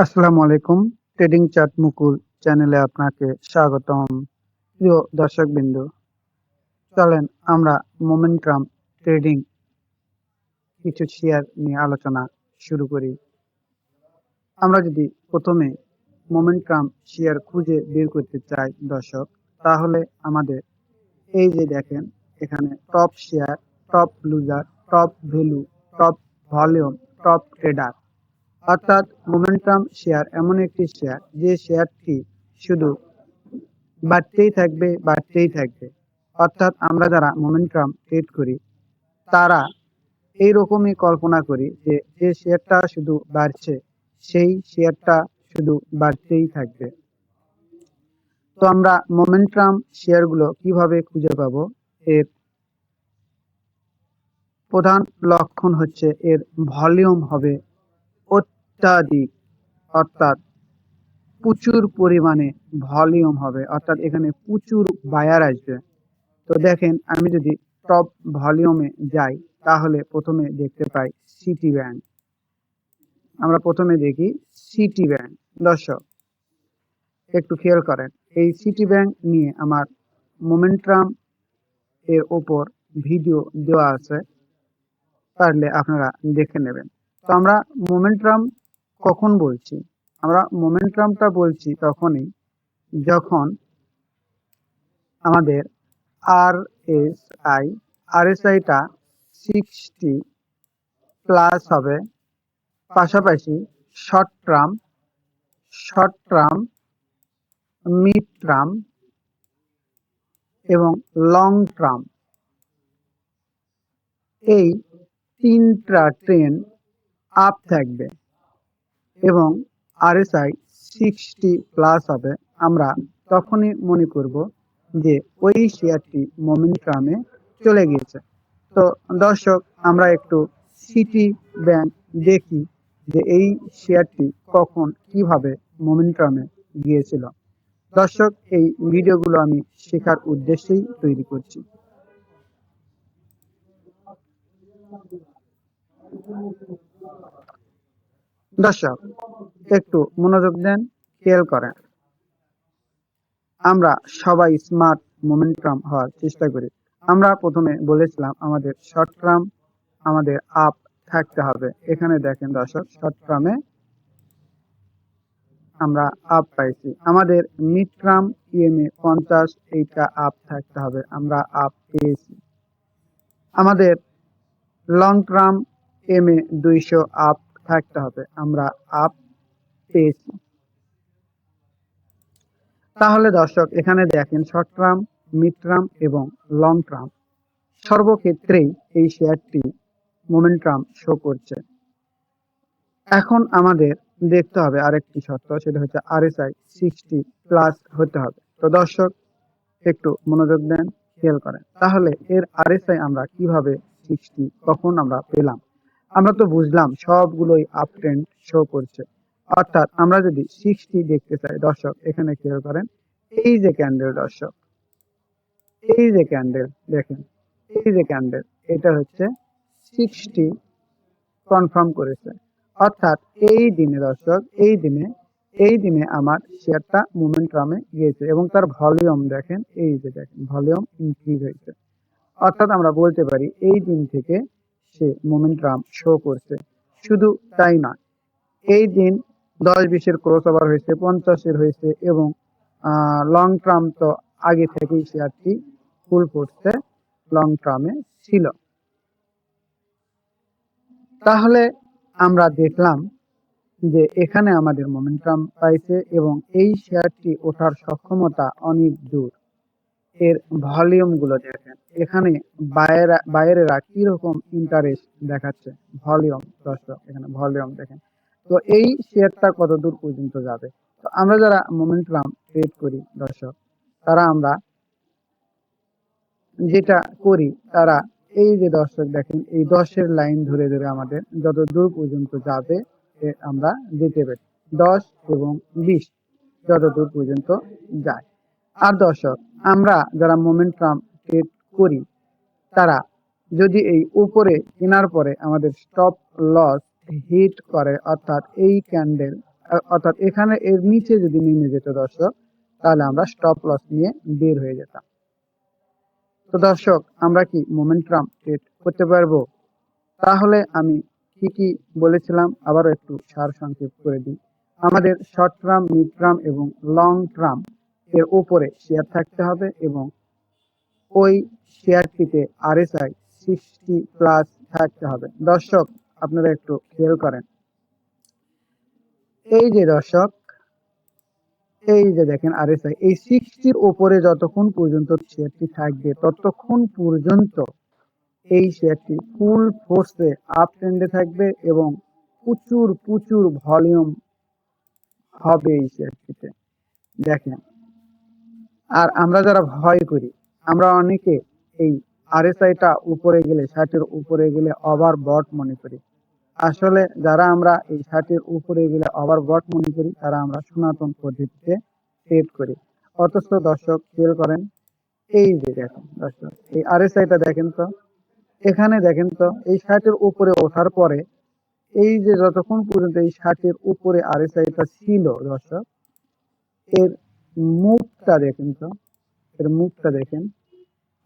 আসসালামু আলাইকুম। Trading chart মুকুল চ্যানেলে আপনাকে স্বাগতম। প্রিয় দর্শকবৃন্দ, চলেন আমরা মোমেন্টাম ট্রেডিং কিছু শেয়ার নিয়ে আলোচনা শুরু করি। আমরা যদি প্রথমে মোমেন্টাম শেয়ার খুঁজে বের করতে চাই দর্শক, তাহলে আমাদের এই যে দেখেন এখানে top share, top loser, top value, top volume, top trader, অর্থাৎ মোমেন্টাম শেয়ার এমন একটি শেয়ার যে শেয়ারটি শুধু বাড়তেই থাকবে। অর্থাৎ আমরা যারা মোমেন্টাম ট্রেড করি তারা এইরকমই কল্পনা করি যে যে শেয়ারটা শুধু বাড়ছে সেই শেয়ারটা শুধু বাড়তেই থাকবে। তো আমরা মোমেন্টাম শেয়ারগুলো কিভাবে খুঁজে পাবো? এর প্রধান লক্ষণ হচ্ছে এর ভলিউম হবে অত্যাধিক, অর্থাৎ প্রচুর পরিমাণে ভলিউম হবে, অর্থাৎ এখানে প্রচুর বায়ার আসবে। তো দেখেন আমি যদি টপ ভলিউমে যাই তাহলে প্রথমে দেখতে পাই সিটি ব্যাংক। আমরা প্রথমে দেখি সিটি ব্যাংক। দর্শক একটু খেয়াল করেন, এই সিটি ব্যাংক নিয়ে আমার মোমেন্টাম এর ওপর ভিডিও দেওয়া আছে, পারলে আপনারা দেখে নেবেন। তো আমরা মোমেন্টাম কখন বলছি? আমরা মোমেন্টামটা বলছি তখনই যখন আমাদের আরএসআইটা 60 প্লাস হবে, পাশাপাশি শর্ট টার্ম, মিড টার্ম এবং লং টার্ম, এই তিনটা ট্রেন্ড আপ থাকবে এবং আরএসআই 60 প্লাস হবে, আমরা তখনই মনে করব যে ওই শেয়ারটি মোমেন্টামে চলে গিয়েছে। তো দর্শক আমরা একটু সিটি ব্যাংক দেখি যে এই শেয়ারটি কখন কিভাবে মোমেন্টামে গিয়েছিল। দর্শক এই ভিডিওগুলো আমি শেখার উদ্দেশ্যেই তৈরি করছি। দর্শক একটু মনোযোগ দেন, খেয়াল করেন। আমরা সবাই স্মার্ট মোমেন্টাম হওয়ার চেষ্টা করি। আমরা প্রথমে বলেছিলাম আমাদের শর্ট টার্ম আমাদের আপ থাকতে হবে। এখানে দেখেন দর্শক, শর্ট টার্মে আমরা আপ পাইছি। আমাদের মিড টার্ম ইএমএ 50 এইটা আপ থাকতে হবে, আমরা আপ পেয়েছি। আমাদের লং টার্ম এমএ 200 আপ থাকতে হবে, আমরা আপ পেয়েছি। তাহলে দর্শক এখানে দেখেন শর্ট টার্ম, মিড টার্ম এবং লং টার্ম সর্বক্ষেত্রেই এই শেয়ারটি মোমেন্টাম শো করছে। এখন আমাদের দেখতে হবে আরেকটি শর্ত, সেটা হচ্ছে আরএসআই 60 প্লাস হতে হবে। তো দর্শক একটু মনোযোগ দেন, খেয়াল করেন। তাহলে এর আরএসআই আমরা কিভাবে 60 কখন আমরা পেলাম? আমরা তো বুঝলাম সবগুলোই আপ ট্রেন্ড শো করছে, অর্থাৎ আমরা যদি 60 দেখতে চাই দর্শক এখানে খেয়াল করেন, এই যে ক্যান্ডেল দর্শক, এই যে ক্যান্ডেল দেখেন, এই যে ক্যান্ডেল, এটা হচ্ছে 60 কনফার্ম করেছে। অর্থাৎ এই দিনে দর্শক, এই দিনে আমার শেয়ারটা মোমেন্টামে গিয়েছে এবং তার ভলিউম দেখেন, এই যে দেখেন ভলিউম ইনক্রিজ হয়েছে। অর্থাৎ আমরা বলতে পারি এই দিন থেকে সে মোমেন্টাম শো করছে। শুধু তাই নয়, এই দিন 10-20-এর ক্রস ওভার হয়েছে, 50-এর হয়েছে এবং লং টার্ম তো আগে থেকেই শেয়ারটি ফুল করছে, লং টার্মে ছিল। তাহলে আমরা দেখলাম যে এখানে আমাদের মোমেন্টাম পাইছে এবং এই শেয়ারটি ওঠার সক্ষমতা অনেক দূর। এর ভলিউম গুলো দেখেন, এখানে বায়ারেরা কিরকম ইন্টারেস্ট দেখাচ্ছে। ভলিউম দর্শক, এখানে ভলিউম দেখেন। তো এই শেয়ারটা কত দূর পর্যন্ত যাবে? তো আমরা যারা মোমেন্টাম ট্রেড করি দর্শক, তারা আমরা যেটা করি, তারা এই যে দর্শক দেখেন, এই 10-এর লাইন ধরে ধরে আমাদের যত দূর পর্যন্ত যাবে আমরা যেতে পারি, 10 এবং 20 যত দূর পর্যন্ত যায়। আর দর্শক আমরা যারা মোমেন্টাম ট্রেড করি, তারা যদি এই উপরে কেনার পরে আমাদের স্টপ লস হিট করে, অর্থাৎ এই ক্যান্ডেল অর্থাৎ এখানে এর নিচে যদি নেমে যেত দর্শক, তাহলে আমরা স্টপ লস নিয়ে বের হয়ে যেতাম। তো দর্শক, আমরা কি মোমেন্টাম ট্রেড করতে পারবো? তাহলে আমি কি কি বলেছিলাম আবারও একটু সার সংক্ষেপ করে দিই। আমাদের শর্ট টার্ম, মিড টার্ম এবং লং টার্ম এর উপরে শেয়ার থাকতে হবে এবং ওই শেয়ারটিতে RSI 60+ থাকতে হবে। দর্শক, আপনারা একটু খেয়াল করেন, এই যে দর্শক, এই যে দেখেন RSI এই 60-র উপরে যতক্ষণ পর্যন্ত শেয়ারটি থাকবে ততক্ষণ পর্যন্ত এই শেয়ারটি ফুল ফোর্সে আপ ট্রেন্ডে থাকবে এবং প্রচুর প্রচুর ভলিউম হবে এই শেয়ারটিতে। দেখেন, আর আমরা যারা ভয় করি, আমরা অনেকে এই RSI-টা উপরে গেলে, 60-এর উপরে গেলে ওভারবট মনে করি। আসলে যারা আমরা এই 60-এর উপরে গেলে ওভারবট মনে করি, তারা আমরা সনাতন পদ্ধতিতে ট্রেড করি। অথচ দর্শক খেয়াল করেন, এই যে দেখেন দর্শক, এই RSI-টা দেখেন তো, এখানে দেখেন তো, এই 60-এর উপরে ওঠার পরে এই যে যতক্ষণ পর্যন্ত এই 60-এর উপরে RSI-টা ছিল দর্শক, এর মুখটা দেখেন তো, এর মুখটা দেখেন।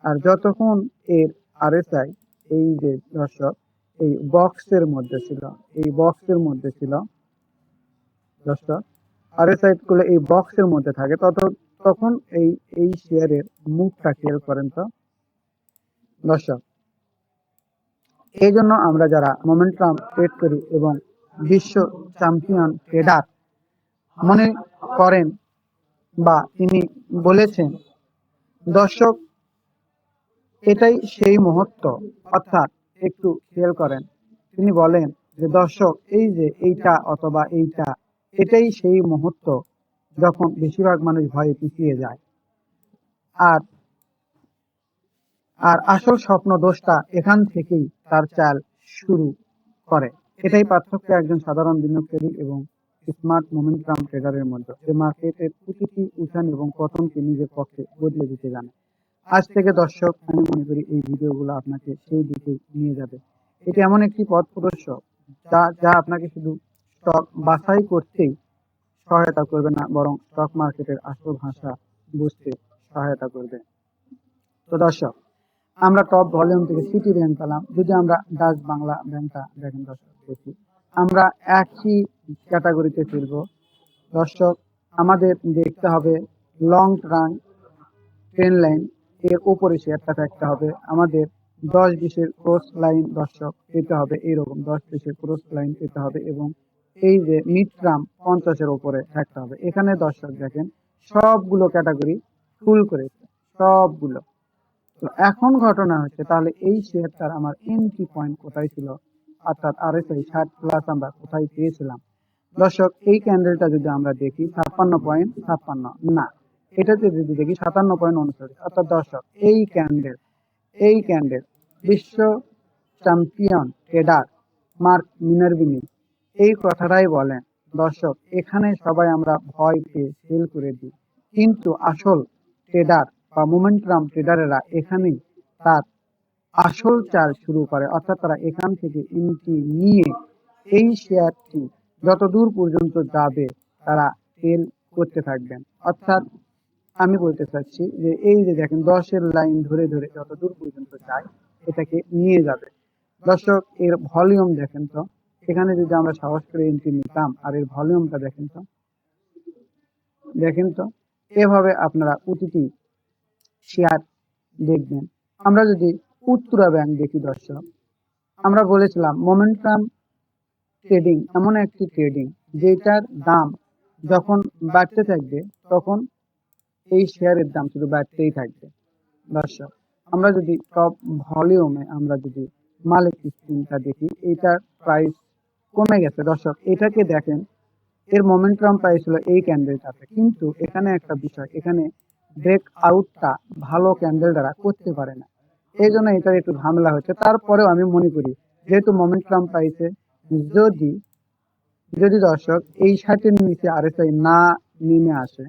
আর যতক্ষণ এর RSI এই যে দর্শক এই বক্সের মধ্যে ছিল, এই বক্সের মধ্যে ছিল দর্শক, RSI গুলো এই বক্সের মধ্যে থাকে, তখন এই এই শেয়ারের মুখটা খেয়াল করেন তো দর্শক। এই জন্য আমরা যারা মোমেন্টাম ট্রেড করি এবং বিশ্ব চ্যাম্পিয়ন ট্রেডার মনে করেন বা তিনি বলেছেন দর্শক, এটাই সেই মুহূর্ত। অর্থাৎ একটু খেয়াল করেন, তিনি বলেন যে দর্শক, এই যে এইটা অথবা এইটা, এটাই সেই মুহূর্ত যখন বেশিরভাগ মানুষ ভয়ে পিছিয়ে যায়। আর আর আসল স্বপ্ন দোষটা এখান থেকেই তার চাল শুরু করে। এটাই পার্থক্য একজন সাধারণ বিনিয়োগকারী এবং স্মার্ট মোমেন্টাম ট্রেডারের মধ্যে, যে মার্কেটের প্রতিটি উত্থান এবং পতনকে নিজের পক্ষে বদলে দিতে জানে। আজ থেকে দর্শক, আমি মনে করি এই ভিডিওগুলো আপনাকে সেই দিকে নিয়ে যাবে। এটি এমন একটি পথ প্রদর্শক যা আপনাকে শুধু স্টক বাছাই করতেই সহায়তা করবে না, বরং স্টক মার্কেটের আসল ভাষা বুঝতে সহায়তা করবে। তো দর্শক, আমরা টপ ভলিউম থেকে সিটি ব্যাংক পেলাম। যদি আমরা ডাচ বাংলা ব্যাংকটা দেখেন দর্শক, দেখি আমরা একই ক্যাটাগরিতে ফিরবো দর্শক। আমাদের দেখতে হবে লং টার্ম ট্রেন লাইন এর উপরে শেয়ারটা থাকতে হবে। আমাদের 10-20-এর ক্রস লাইন দর্শক পেতে হবে, এইরকম 10-20-এর ক্রস লাইন পেতে হবে এবং এই যে মিড টার্ম 50-এর উপরে থাকতে হবে। এখানে দর্শক দেখেন সবগুলো ক্যাটাগরি ফুল করেছে, সবগুলো। তো এখন ঘটনা হচ্ছে, তাহলে এই শেয়ারটার আমার এন্ট্রি পয়েন্ট কোথায় ছিল, অর্থাৎ RSI 60+ আমরা কোথায় পেয়েছিলাম দর্শক? এই ক্যান্ডেলটা যদি আমরা দেখি 56.56, না, এটাতে যদি দেখি 57.39, অর্থাৎ দর্শক এই ক্যান্ডেল বিশ্ব চ্যাম্পিয়ন ট্রেডার মার্ক মিনারভিনি এই কথাটাই বলেন দর্শক। এখানে সবাই আমরা ভয় পেয়ে সেল করে দিই, কিন্তু আসল ট্রেডার বা মোমেন্টাম ট্রেডারেরা এখানেই তার আসল চাল শুরু করে। অর্থাৎ তারা এখান থেকে এন্ট্রি নিয়ে এই শেয়ারটি যত দূর পর্যন্ত যাবে তারা সেল করতে থাকবেন। অর্থাৎ আমি বলতে চাচ্ছি যে এই যে দেখেন 10-এর লাইন ধরে ধরে যত দূর পর্যন্ত যায় এটাকে নিয়ে যাবে দর্শক। এর ভলিউম দেখেন তো, এখানে যদি আমরা সাহস করে এন্ট্রি নিতাম, আর এর ভলিউমটা দেখেন তো এভাবে আপনারা প্রতিটি শেয়ার দেখবেন। আমরা যদি উত্তরা ব্যাংক দেখি দর্শক, আমরা বলেছিলাম মোমেন্টাম ট্রেডিং এমন একটি ট্রেডিং যেটার দাম যখন বাড়তে থাকবে তখন এই শেয়ারের দাম শুধু বাড়তেই থাকবে দর্শক। আমরা যদি টপ ভলিউমে আমরা যদি মালিক স্ক্রিনটা দেখি, এটার প্রাইস কমে গেছে দর্শক। এটাকে দেখেন, এর মোমেন্টাম প্রাইস ছিল এই ক্যান্ডেলটাতে, কিন্তু এখানে একটা বিষয়, এখানে ব্রেক আউটটা ভালো ক্যান্ডেল দ্বারা করতে পারে না, এই জন্য এটার একটু ঝামেলা হচ্ছে। তারপরেও আমি মনে করি যেহেতু মোমেন্টাম প্রাইসে যদি দর্শক এই 60-এর নিচে RSI না নেমে আসে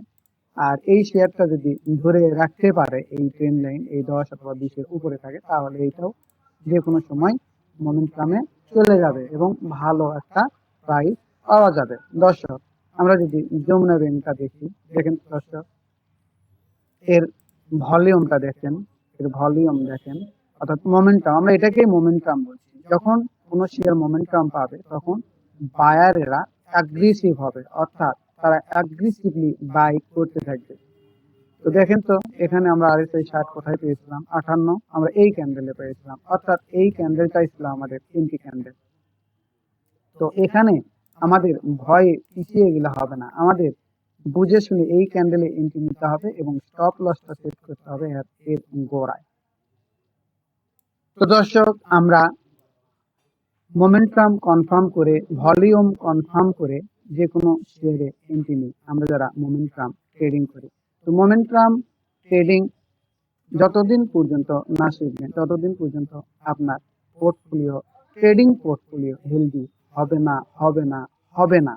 আর এই শেয়ারটা যদি ধরে রাখতে পারে, এই ট্রেন্ড লাইন এই 10 অথবা 20-এর উপরে থাকে, তাহলে এইটাও যে কোনো সময় মোমেন্টামে চলে যাবে এবং ভালো একটা প্রাইস পাওয়া যাবে দর্শক। আমরা যদি যমুনা ব্যাংকটা দেখি, দেখেন দর্শক, এর ভলিউমটা দেখেন, এর ভলিউম দেখেন, অর্থাৎ মোমেন্টাম, আমরা এটাকেই মোমেন্টাম বলছি। যখন কোনো শেয়ার মোমেন্টাম পাবে তখন বায়ারেরা অ্যাগ্রেসিভ হবে, অর্থাৎ তারা অ্যাগ্রেসিভলি বাই করতে থাকবে। তো দেখেন তো এখানে আমরা RSI 60 কোথায় পেয়েছিলাম, 58, আমরা এই ক্যান্ডেলে পেয়েছিলাম, অর্থাৎ এই ক্যান্ডেলটাই ছিল আমাদের এন্ট্রি ক্যান্ডেল। তো এখানে আমাদের ভয়ে পিছিয়ে গেলে হবে না, আমাদের বুঝে শুনে এই ক্যান্ডেলে এন্ট্রি নিতে হবে এবং স্টপ লসটা সেট করতে হবে এর গোড়ায়। তো দর্শক, আমরা মোমেন্টাম কনফার্ম করে, ভলিউম কনফার্ম করে যে কোনো শেয়ারে এন্ট্রি নিই আমরা যারা মোমেন্টাম ট্রেডিং করি। তো মোমেন্টাম ট্রেডিং যতদিন পর্যন্ত না শিখবেন ততদিন পর্যন্ত আপনার পোর্টফোলিও, ট্রেডিং পোর্টফোলিও হেলদি হবে না, হবে না, হবে না।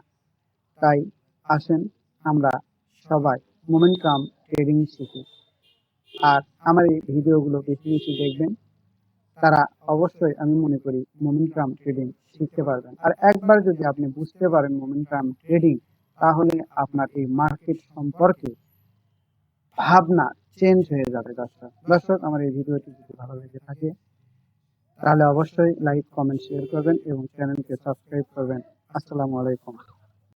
তাই আসেন আমরা সবাই মোমেন্টাম ট্রেডিং শিখি। আর আমার এই ভিডিওগুলো বেশি বেশি দেখবেন, তারা অবশ্যই আমি মনে করি মোমেন্টাম ট্রেডিং শিখতে পারবেন। আর একবার যদি আপনি বুঝতে পারেন মোমেন্টাম ট্রেডিং, তাহলে আপনার এই মার্কেট সম্পর্কে ভাবনা চেঞ্জ হয়ে যাবে। দর্শক, আমার এই ভিডিওটি যদি ভালো লেগে থাকে তাহলে অবশ্যই লাইক, কমেন্ট, শেয়ার করবেন এবং চ্যানেলকে সাবস্ক্রাইব করবেন। আসসালামু আলাইকুম।